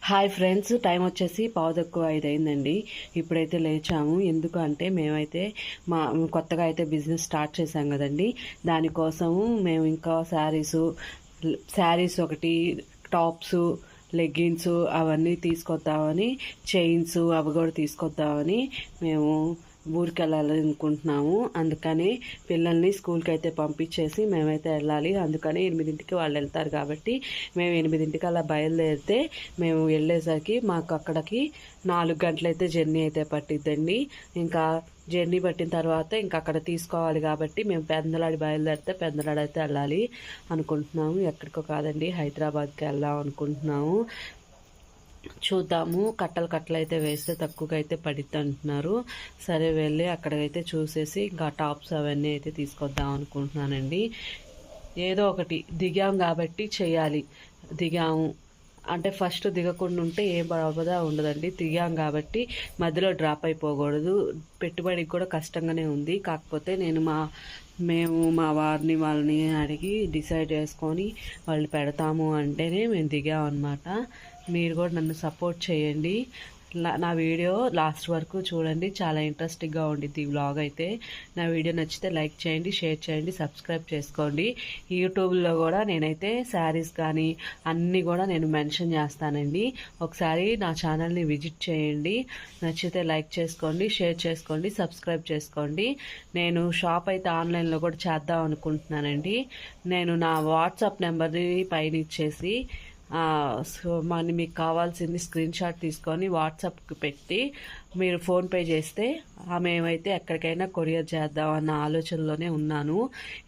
Hi friends, time వచ్చేసి 4:45 అయిందండి. ఇప్పుడైతే లేచాము. ఎందుకు అంటే మేమైతే కొత్తగా అయితే బిజినెస్ స్టార్ట్ చేసాం కదండి. దానికోసము మేము ఇంకా శారీస్ ఒకటి, టాప్స్, లెగ్గిన్స్ అవన్నీ తీసుకొద్దామని, చైన్స్ అవి కూడా తీసుకొద్దామని మేము ఊరికి వెళ్ళాలనుకుంటున్నాము. అందుకని పిల్లల్ని స్కూల్కి అయితే పంపించేసి మేమైతే వెళ్ళాలి. అందుకని 8ంటికి వాళ్ళు వెళ్తారు కాబట్టి మేము 8ంటికి అలా బయలుదేరితే మేము వెళ్ళేసరికి మాకు అక్కడికి 4 గంటలైతే జర్నీ అయితే పట్టిద్దండి. ఇంకా జర్నీ పట్టిన తర్వాత ఇంకా అక్కడ తీసుకోవాలి కాబట్టి మేము పెందలాడి బయలుదేరితే పెందలాడి అయితే వెళ్ళాలి అనుకుంటున్నాము. ఎక్కడికో కాదండి, హైదరాబాద్కి వెళ్దాం అనుకుంటున్నాము. చూద్దాము. కట్టలు అయితే వేస్తే తక్కువగా అయితే పడిద్ది అంటున్నారు. సరే వెళ్ళి అక్కడికైతే చూసేసి ఇంకా టాప్స్ అవన్నీ అయితే తీసుకొద్దాం అనుకుంటున్నానండి. ఏదో ఒకటి దిగాం కాబట్టి చేయాలి. దిగాము అంటే ఫస్ట్ దిగకుండా ఉంటే ఏం బాధ ఉండదండి. దిగాం కాబట్టి మధ్యలో డ్రాప్ అయిపోకూడదు. పెట్టుబడికి కూడా కష్టంగానే ఉంది. కాకపోతే మేము మా వాళ్ళని అడిగి డిసైడ్ చేసుకొని వాళ్ళు పెడతాము అంటేనే మేము దిగామన్నమాట. మీరు కూడా నన్ను సపోర్ట్ చేయండి. నా వీడియో లాస్ట్ వరకు చూడండి, చాలా ఇంట్రెస్టింగ్గా ఉండిద్ది ఈ వ్లాగ్ అయితే. నా వీడియో నచ్చితే లైక్ చేయండి, షేర్ చేయండి, సబ్స్క్రైబ్ చేసుకోండి. యూట్యూబ్లో కూడా నేనైతే శారీస్ కానీ అన్నీ కూడా నేను మెన్షన్ చేస్తానండి. ఒకసారి నా ఛానల్ని విజిట్ చేయండి. నచ్చితే లైక్ చేసుకోండి, షేర్ చేసుకోండి, సబ్స్క్రైబ్ చేసుకోండి. నేను షాప్ అయితే ఆన్లైన్లో కూడా చేద్దాం అనుకుంటున్నానండి. నేను నా వాట్సాప్ నెంబర్ని పైన ఇచ్చేసి మీకు కావాల్సింది స్క్రీన్ షాట్ తీసుకొని వాట్సాప్కి పెట్టి మీరు ఫోన్పే చేస్తే మేమైతే ఎక్కడికైనా కొరియర్ చేద్దాం అన్న ఆలోచనలోనే ఉన్నాను.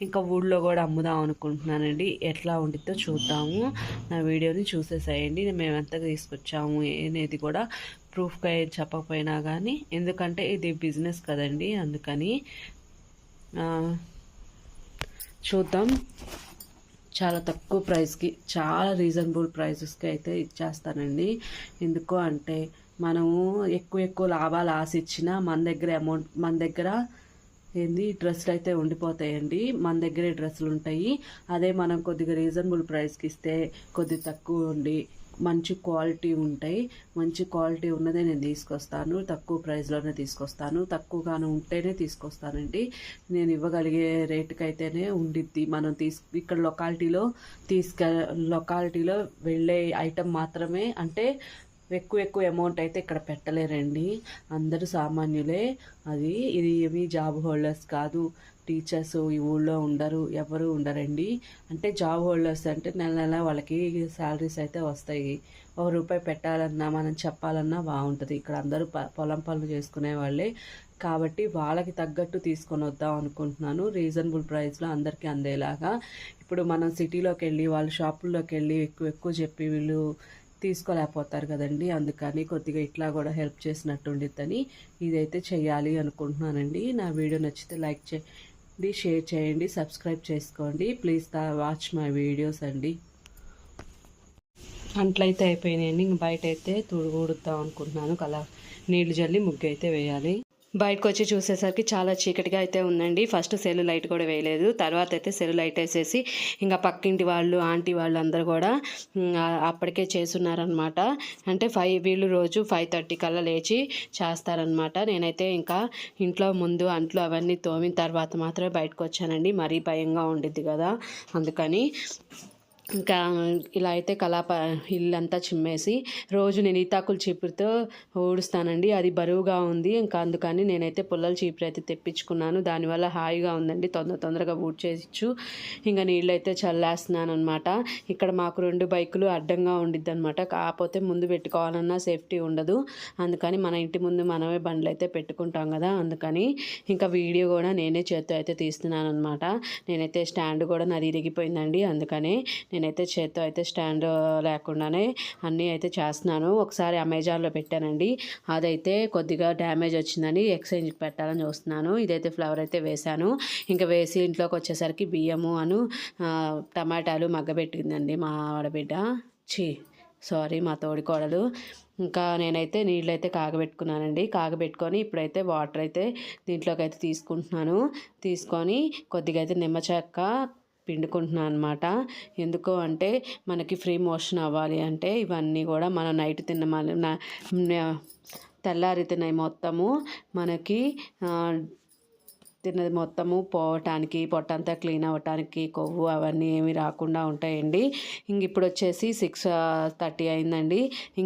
ఇంకా ఊళ్ళో కూడా అమ్ముదాం అనుకుంటున్నానండి. ఎట్లా ఉండిద్దో చూద్దాము. నా వీడియోని చూసేసేయండి. మేము ఎంత తీసుకొచ్చాము అనేది కూడా ప్రూఫ్గా ఏం చెప్పకపోయినా కానీ, ఎందుకంటే ఇది బిజినెస్ కదండి. అందుకని చూద్దాం. చాలా తక్కువ ప్రైస్కి, చాలా రీజనబుల్ ప్రైజెస్కి అయితే ఇచ్చేస్తానండి. ఎందుకు అంటే మనము ఎక్కువ లాభాలు ఆశించినా మన దగ్గర డ్రెస్సులు అయితే ఉండిపోతాయండి. మన దగ్గరే డ్రెస్సులు ఉంటాయి. అదే మనం కొద్దిగా రీజనబుల్ ప్రైస్కి ఇస్తే కొద్దిగా తక్కువ ఉండి మంచి క్వాలిటీ ఉంటాయి. మంచి క్వాలిటీ ఉన్నదే నేను తీసుకొస్తాను. తక్కువ ప్రైస్లోనే తీసుకొస్తాను. తక్కువగానే ఉంటేనే తీసుకొస్తానండి. నేను ఇవ్వగలిగే రేటుకి అయితేనే ఉండిద్ది. మనం ఇక్కడ లొకాలిటీలో వెళ్ళే ఐటెం మాత్రమే, అంటే ఎక్కువ అమౌంట్ అయితే ఇక్కడ పెట్టలేరండి. అందరూ సామాన్యులే. ఇది ఏమి జాబ్ హోల్డర్స్ కాదు. టీచర్స్ ఈ ఊళ్ళో ఎవరు ఉండరండి. అంటే జాబ్ హోల్డర్స్ అంటే నెల వాళ్ళకి శాలరీస్ అయితే వస్తాయి. ₹1 పెట్టాలన్నా మనం చెప్పాలన్నా బాగుంటుంది. ఇక్కడ అందరూ పొలం పనులు చేసుకునే వాళ్ళే కాబట్టి వాళ్ళకి తగ్గట్టు తీసుకొని వద్దాం అనుకుంటున్నాను. రీజనబుల్ ప్రైస్లో అందరికీ అందేలాగా. ఇప్పుడు మనం సిటీలోకి వెళ్ళి వాళ్ళ షాపుల్లోకి వెళ్ళి ఎక్కువ చెప్పి వీళ్ళు తీసుకోలేకపోతారు కదండి. అందుకని కొద్దిగా ఇట్లా కూడా హెల్ప్ చేసినట్టు ఉండిద్దని ఇదైతే చెయ్యాలి అనుకుంటున్నానండి. నా వీడియో నచ్చితే లైక్ చేయండి, షేర్ చేయండి, సబ్స్క్రైబ్ చేసుకోండి. ప్లీజ్ వాచ్ మై వీడియోస్ అండి. అంట్లయితే అయిపోయినాయండి. ఇంక బయట అయితే తుడుగుడుద్దాం అనుకుంటున్నాను. నీళ్లు జల్లి ముగ్గు అయితే వేయాలి. బయటకు వచ్చి చూసేసరికి చాలా చీకటిగా అయితే ఉందండి. ఫస్ట్ సెల్ లైట్ కూడా వేయలేదు. తర్వాత అయితే సెల్ లైట్ వేసేసి ఇంకా పక్కింటి వాళ్ళు, ఆంటీ వాళ్ళు అందరూ కూడా అప్పటికే చేస్తున్నారనమాట. అంటే వీళ్ళు రోజు 5:30 కల్లా లేచి చేస్తారనమాట. నేనైతే ఇంకా ఇంట్లో ముందు అంట్లు అవన్నీ తోమిన తర్వాత మాత్రమే బయటకు వచ్చానండి. మరీ భయంగా ఉండిద్ది కదా, అందుకని ఇంకా ఇలా అయితే ఇల్లంతా చిమ్మేసి రోజు నేను ఈతాకులు చీపురుతో ఊడుస్తానండి. అది బరువుగా ఉంది. ఇంకా అందుకని నేనైతే పుల్లల చీపురు అయితే తెప్పించుకున్నాను. దానివల్ల హాయిగా ఉందండి. తొందరగా ఊడ్చేయచ్చు. ఇంకా నీళ్ళైతే చల్లేస్తున్నాను అనమాట. ఇక్కడ మాకు 2 బైకులు అడ్డంగా ఉండిద్ది అనమాట. కాకపోతే ముందు పెట్టుకోవాలన్నా సేఫ్టీ ఉండదు. అందుకని మన ఇంటి ముందు మనమే బండ్లు అయితే పెట్టుకుంటాం కదా, అందుకని ఇంకా వీడియో కూడా నేనే చేత్తో అయితే తీస్తున్నాను అనమాట. నేనైతే స్టాండ్ కూడా నాది ఇరిగిపోయిందండి. అందుకని నేనైతే చేత్తో అయితే స్టాండ్ లేకుండానే అన్నీ అయితే చేస్తున్నాను. ఒకసారి అమెజాన్లో పెట్టానండి. అదైతే కొద్దిగా డ్యామేజ్ వచ్చిందని ఎక్స్చేంజ్ పెట్టాలని చూస్తున్నాను. ఇదైతే ఫ్లవర్ అయితే వేశాను. ఇంకా వేసి ఇంట్లోకి వచ్చేసరికి బియ్యము టమాటాలు మగ్గబెట్టిందండి మా ఆడబిడ్డ. మా తోడికోడలు. ఇంకా నేనైతే నీళ్ళైతే కాగబెట్టుకున్నానండి. కాగబెట్టుకొని ఇప్పుడైతే వాటర్ అయితే దీంట్లోకి అయితే తీసుకుంటున్నాను. తీసుకొని కొద్దిగా అయితే నిమ్మ చెక్క, పిండుకుంటున్నాను అనమాట. ఎందుకు అంటే మనకి ఫ్రీ మోషన్ అవ్వాలి అంటే ఇవన్నీ కూడా మనం నైట్ తెల్లారి తిన్నాయి మొత్తము మనకి తిన్నది మొత్తము పోవటానికి, పొట్టంతా క్లీన్ అవ్వటానికి, కొవ్వు అవన్నీ ఏమి రాకుండా ఉంటాయండి. ఇప్పుడు వచ్చేసి 6:30 అయిందండి.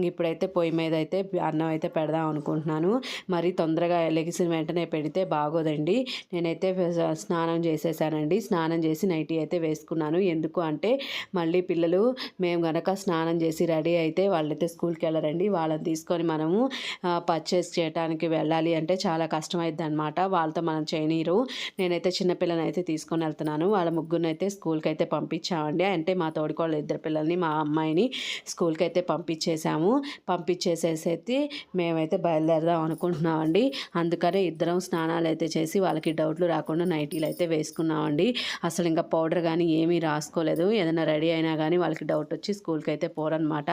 ఇప్పుడైతే పొయ్యి మీద అయితే అన్నం అయితే పెడదాం అనుకుంటున్నాను. మరి తొందరగా లెగిసిన వెంటనే పెడితే బాగోదండి. నేనైతే స్నానం చేసేసానండి. స్నానం చేసి నైటీ అయితే వేసుకున్నాను. ఎందుకు అంటే మళ్ళీ పిల్లలు మేము గనక స్నానం చేసి రెడీ అయితే వాళ్ళైతే స్కూల్కి వెళ్ళరండి. వాళ్ళని తీసుకొని మనము పర్చేస్ చేయడానికి వెళ్ళాలి అంటే చాలా కష్టమైద్ది అనమాట. వాళ్ళతో మనం చేయనీరు. నేనైతే చిన్నపిల్లని అయితే తీసుకొని వెళ్తున్నాను. వాళ్ళ ముగ్గురిని అయితే స్కూల్కి అయితే పంపించామండి. అంటే మా తోడికోళ్ళ 2 పిల్లల్ని, మా అమ్మాయిని స్కూల్కి అయితే పంపించేసేసి మేమైతే బయలుదేరదాం అనుకుంటున్నామండి. అందుకనే ఇద్దరం స్నానాలు అయితే చేసి వాళ్ళకి డౌట్లు రాకుండా నైటీలు అయితే వేసుకున్నామండి. అసలు ఇంకా పౌడర్ కానీ ఏమీ రాసుకోలేదు. ఏదైనా రెడీ అయినా కానీ వాళ్ళకి డౌట్ వచ్చి స్కూల్కి అయితే పోరనమాట.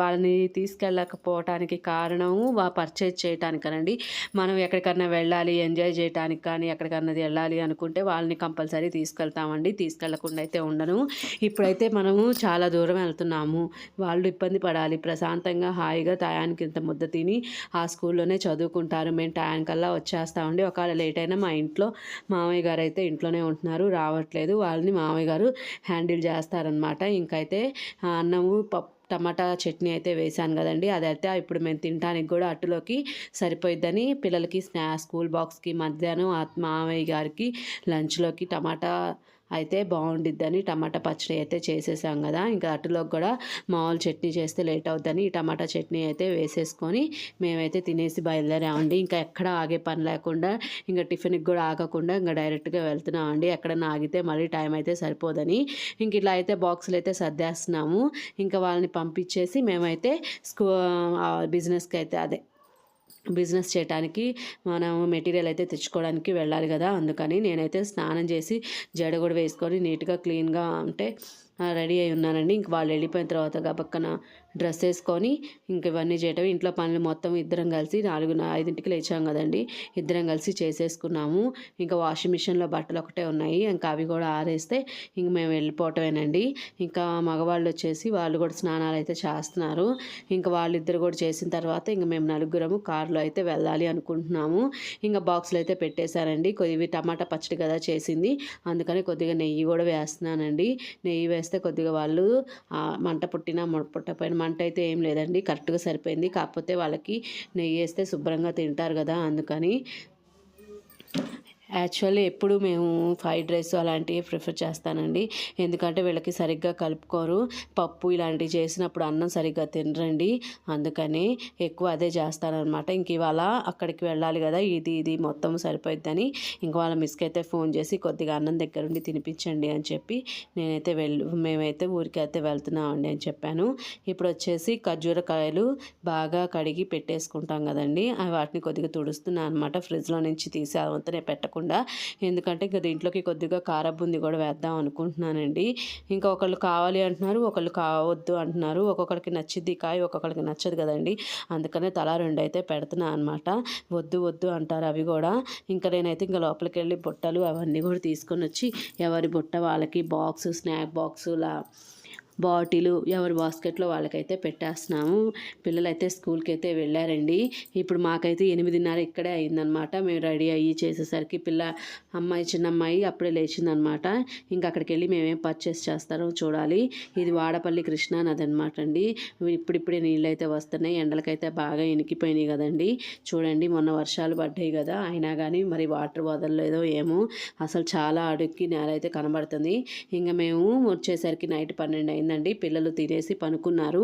వాళ్ళని తీసుకెళ్ళకపోవటానికి కారణము పర్చేజ్ చేయటానికనండి. మనం ఎక్కడికన్నా వెళ్ళాలి, ఎంజాయ్ చేయడానికి కానీ ఎక్కడికన్నా వెళ్ళాలి అనుకుంటే వాళ్ళని కంపల్సరీ తీసుకెళ్తామండి. తీసుకెళ్లకుండా అయితే ఉండను. ఇప్పుడైతే మనము చాలా దూరం వెళ్తున్నాము. వాళ్ళు ఇబ్బంది పడాలి. ప్రశాంతంగా హాయిగా టయానికి ఇంత ముద్ద తిని ఆ స్కూల్లోనే చదువుకుంటారు. మేము టయానికల్లా వచ్చేస్తామండి. ఒకవేళ లేట్ అయినా మా ఇంట్లో మామయ్య గారు అయితే ఇంట్లోనే ఉంటున్నారు, రావట్లేదు. వాళ్ళని మామయ్య గారు హ్యాండిల్ చేస్తారనమాట. ఇంకైతే అన్నము, టమాటా చట్నీ అయితే వేశాను కదండి. అదైతే ఇప్పుడు మేము తినడానికి కూడా అట్టులోకి సరిపోయిద్దని పిల్లలకి స్కూల్ బాక్స్కి మధ్యాహ్నం మామయ్య గారికి లంచ్లోకి టమాటా అయితే బాగుండిద్దని టమాటా పచ్చడి అయితే చేసేసాం కదా. ఇంకా అటులోకి కూడా మామూలు చట్నీ చేస్తే లేట్ అవుద్దని ఈ టమాటా చట్నీ అయితే వేసేసుకొని మేమైతే తినేసి బయలుదేరామండి. ఇంకా ఎక్కడ ఆగే పని లేకుండా, ఇంకా టిఫిన్కి కూడా ఆగకుండా ఇంకా డైరెక్ట్గా వెళ్తున్నామండి. ఎక్కడన్నా ఆగితే మళ్ళీ టైం అయితే సరిపోదని ఇలా అయితే బాక్సులు అయితే సర్దేస్తున్నాము. ఇంకా వాళ్ళని పంపించేసి మేమైతే బిజినెస్కి అయితే బిజినెస్ చేయడానికి మనం మెటీరియల్ అయితే తెచ్చుకోవడానికి వెళ్ళాలి కదా. అందుకని నేనైతే స్నానం చేసి జడ కూడా వేసుకొని నీట్గా క్లీన్గా అంటే రెడీ అయి ఉన్నానండి. ఇంక వాళ్ళు వెళ్ళిపోయిన తర్వాత గబక్కన డ్రెస్ వేసుకొని ఇంక ఇవన్నీ చేయటం, ఇంట్లో పనులు మొత్తం ఇద్దరం కలిసి 4-5కి లేచాం కదండి. ఇద్దరం కలిసి చేసేసుకున్నాము. ఇంకా వాషింగ్ మిషన్లో బట్టలు ఒకటే ఉన్నాయి. ఇంకా అవి కూడా ఆరేస్తే ఇంక మేము వెళ్ళిపోవటమేనండి. ఇంకా మగవాళ్ళు వచ్చేసి వాళ్ళు కూడా స్నానాలు అయితే చేస్తున్నారు. ఇంకా వాళ్ళిద్దరు కూడా చేసిన తర్వాత ఇంక మేము నలుగురము కారులో అయితే వెళ్ళాలి అనుకుంటున్నాము. ఇంకా బాక్సులు అయితే పెట్టేశారండి. ఇవి టమాటా పచ్చడి కదా చేసింది, అందుకని కొద్దిగా నెయ్యి కూడా వేస్తున్నానండి. నెయ్యి వేస్తే కొద్దిగా వాళ్ళు మంట పుట్టినా పుట్టపోయిన మంట అయితే ఏం లేదండి, కరెక్ట్గా సరిపోయింది. కాకపోతే వాళ్ళకి నెయ్యి వేస్తే శుభ్రంగా తింటారు కదా, అందుకని. యాక్చువల్లీ ఎప్పుడు మేము ఫ్రైడ్ రైస్ అలాంటివి ప్రిఫర్ చేస్తానండి. ఎందుకంటే వీళ్ళకి సరిగ్గా కలుపుకోరు. పప్పు ఇలాంటివి చేసినప్పుడు అన్నం సరిగ్గా తినరండి. అందుకని ఎక్కువ అదే చేస్తానన్నమాట. ఇంక ఇవాళ అక్కడికి వెళ్ళాలి కదా, ఇది మొత్తం సరిపోయిద్దని ఇంక వాళ్ళ మిస్కి అయితే ఫోన్ చేసి కొద్దిగా అన్నం దగ్గరుండి తినిపించండి అని చెప్పి మేమైతే ఊరికి అయితే వెళ్తున్నామండి అని చెప్పాను. ఇప్పుడు వచ్చేసి ఖర్జూరకాయలు బాగా కడిగి పెట్టేసుకుంటాం కదండి, వాటిని కొద్దిగా తుడుస్తున్నాను అనమాట. ఫ్రిడ్జ్లో నుంచి తీసి అవంతనే పెట్టకుండా, ఎందుకంటే ఇంకా దీంట్లోకి కొద్దిగా కారబుంది కూడా వేద్దాం అనుకుంటున్నానండి. ఇంకా ఒకళ్ళు కావాలి అంటున్నారు, ఒకళ్ళు కావద్దు అంటున్నారు. ఒక్కొక్కరికి నచ్చిద్ది కాయ, ఒక్కొక్కరికి నచ్చదు కదండి. అందుకనే తలా 2 అయితే పెడుతున్నా అనమాట. వద్దు అంటారు అవి కూడా. ఇంకా నేనైతే ఇంకా లోపలికి వెళ్ళి బుట్టలు అవన్నీ కూడా తీసుకొని వచ్చి ఎవరి బుట్ట వాళ్ళకి స్నాక్ బాక్సులా బాటిలు ఎవరి బాస్కెట్లో వాళ్ళకైతే పెట్టేస్తున్నాము. పిల్లలైతే స్కూల్కి అయితే వెళ్ళారండి. ఇప్పుడు మాకైతే 8:30 ఇక్కడే అయిందనమాట. మేము రెడీ అయ్యి చేసేసరికి చిన్న అమ్మాయి అప్పుడే లేచిందనమాట. ఇంకా అక్కడికి వెళ్ళి మేమేం పర్చేస్ చేస్తారో చూడాలి. ఇది వాడపల్లి కృష్ణా నది అనమాట అండి. ఇప్పుడిప్పుడే నీళ్ళు అయితే వస్తున్నాయి. ఎండలకైతే బాగా ఇనికిపోయినాయి కదండి. చూడండి, మొన్న వర్షాలు పడ్డాయి కదా, అయినా కానీ మరి వాటర్ వదలలేదో ఏమో, అసలు చాలా అడుక్కి నేల అయితే కనబడుతుంది. ఇంకా మేము వచ్చేసరికి నైట్ 12 అయింది. పిల్లలు తినేసి పనుకున్నారు.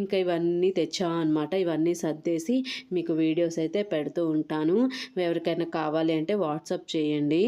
ఇంకా ఇవన్నీ తెచ్చామన్నమాట. ఇవన్నీ సర్దేసి మీకు వీడియోస్ అయితే పెడుతూ ఉంటాను. ఎవరికైనా కావాలి అంటే వాట్సాప్ చేయండి.